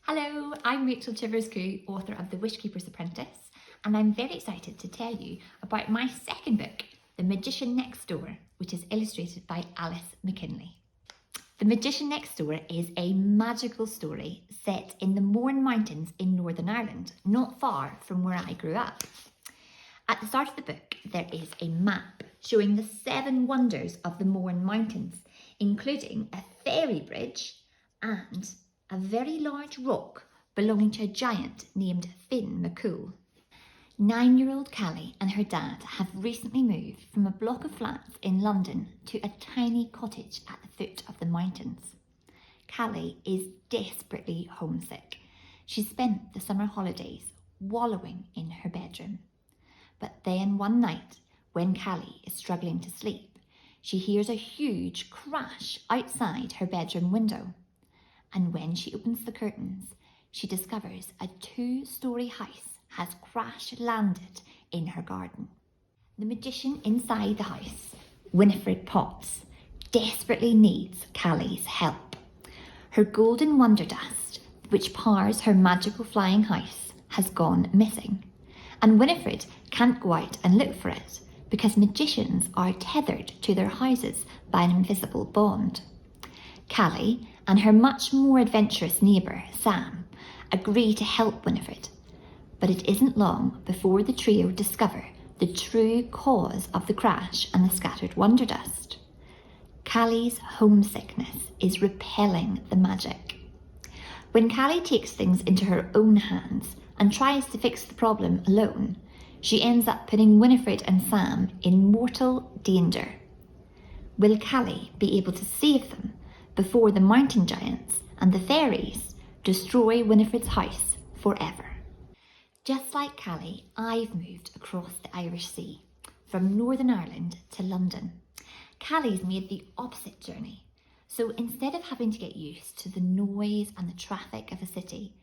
Hello, I'm Chivers Khoo, author of The Wishkeeper's Apprentice, and I'm very excited to tell you about my second book, The Magician Next Door, which is illustrated by Alice McKinley. The Magician Next Door is a magical story set in the Mourne Mountains in Northern Ireland, not far from where I grew up. At the start of the book, there is a map showing the 7 wonders of the Mourne Mountains, including a fairy bridge and a very large rock belonging to a giant named Finn McCool. 9-year-old Callie and her dad have recently moved from a block of flats in London to a tiny cottage at the foot of the mountains. Callie is desperately homesick. She spent the summer holidays wallowing in her bedroom. But then one night, when Callie is struggling to sleep, she hears a huge crash outside her bedroom window. And when she opens the curtains, she discovers a 2-story house has crash-landed in her garden. The magician inside the house, Winnifred Potts, desperately needs Callie's help. Her golden Wanderdust, which powers her magical flying house, has gone missing. And Winnifred can't go out and look for it because magicians are tethered to their houses by an invisible bond. Callie and her much more adventurous neighbour, Sam, agree to help Winnifred. But it isn't long before the trio discover the true cause of the crash and the scattered Wanderdust. Callie's homesickness is repelling the magic. When Callie takes things into her own hands and tries to fix the problem alone, she ends up putting Winnifred and Sam in mortal danger. Will Callie be able to save them before the mountain giants and the fairies destroy Winnifred's house forever? Just like Callie, I've moved across the Irish Sea, from Northern Ireland to London. Callie's made the opposite journey. So instead of having to get used to the noise and the traffic of a city,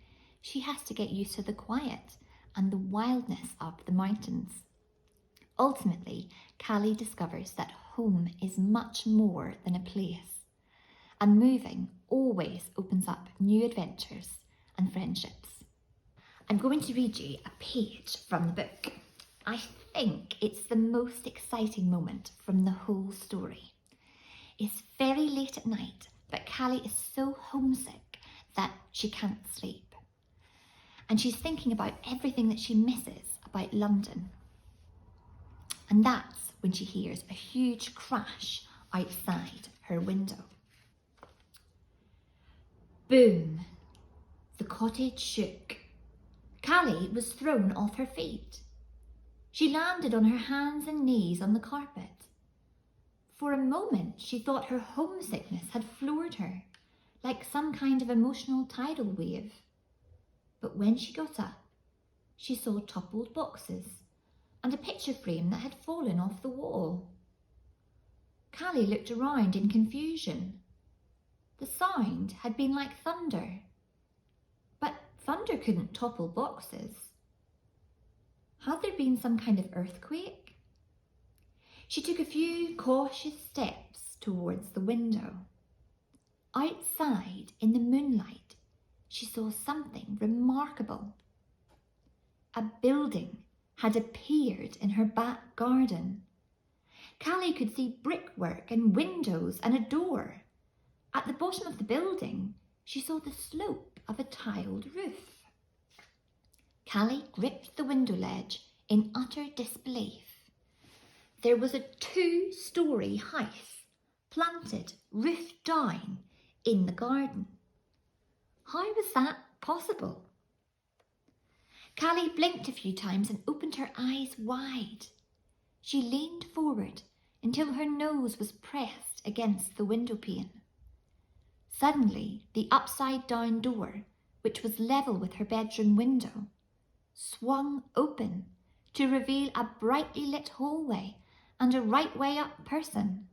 she has to get used to the quiet and the wildness of the mountains. Ultimately, Callie discovers that home is much more than a place. And moving always opens up new adventures and friendships. I'm going to read you a page from the book. I think it's the most exciting moment from the whole story. It's very late at night, but Callie is so homesick that she can't sleep. And she's thinking about everything that she misses about London. And that's when she hears a huge crash outside her window. Boom! The cottage shook. Callie was thrown off her feet. She landed on her hands and knees on the carpet. For a moment, she thought her homesickness had floored her, like some kind of emotional tidal wave. But when she got up, she saw toppled boxes and a picture frame that had fallen off the wall. Callie looked around in confusion. The sound had been like thunder, but thunder couldn't topple boxes. Had there been some kind of earthquake? She took a few cautious steps towards the window. Outside in the moonlight, she saw something remarkable. A building had appeared in her back garden. Callie could see brickwork and windows and a door. At the bottom of the building, she saw the slope of a tiled roof. Callie gripped the window ledge in utter disbelief. There was a 2-story house, planted roof down, in the garden. How was that possible? Callie blinked a few times and opened her eyes wide. She leaned forward until her nose was pressed against the window pane. Suddenly, the upside-down door, which was level with her bedroom window, swung open to reveal a brightly lit hallway and a right way up person,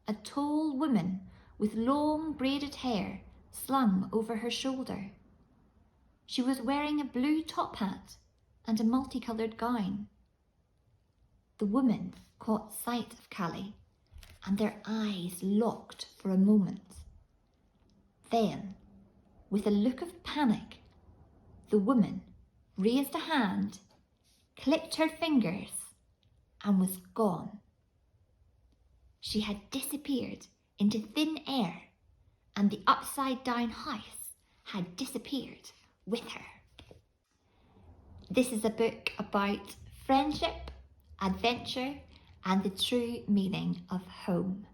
a tall woman with long braided hair slung over her shoulder. She was wearing a blue top hat and a multicoloured gown. The woman caught sight of Callie, and their eyes locked for a moment. Then, with a look of panic the woman raised a hand, clicked her fingers, and was gone. She had disappeared into thin air, and the upside-down house had disappeared with her. This is a book about friendship, adventure, and the true meaning of home.